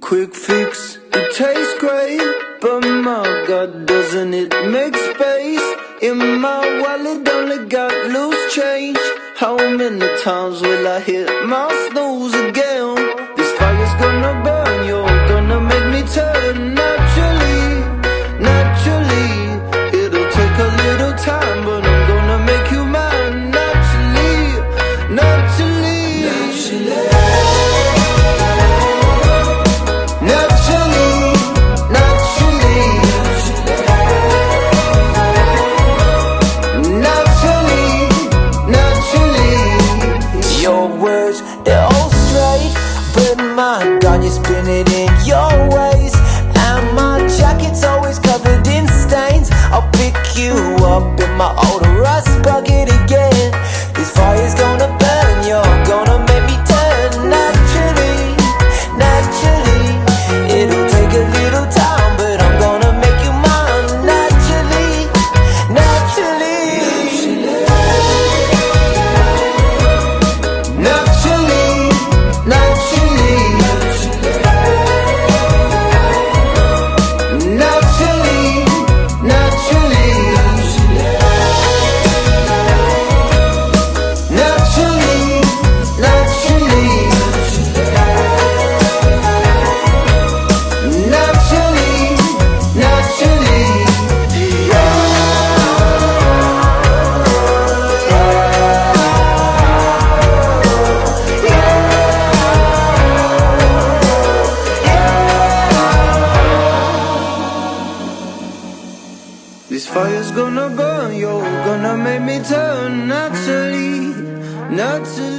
quick fix, it tastes great, but my God, doesn't it make space? In my wallet only got loose change. How many times will I hit my snooze again? This fire's gonna burn, you're gonna make me turn. Naturally, naturally, it'll take a little time, but I'm gonna make you mine. Naturally, naturally, naturally. My God, you spin it in your ways, and my jacket's always covered in stains. I'll pick you up in my old rust bucket again. This fire's gonna burn, you're gonna make me turn. Naturally, naturally, it'll take a little time, but I'm gonna make you mine. Naturally, naturally, naturally, naturally. This fire's gonna burn, you're gonna make me turn. Naturally, naturally.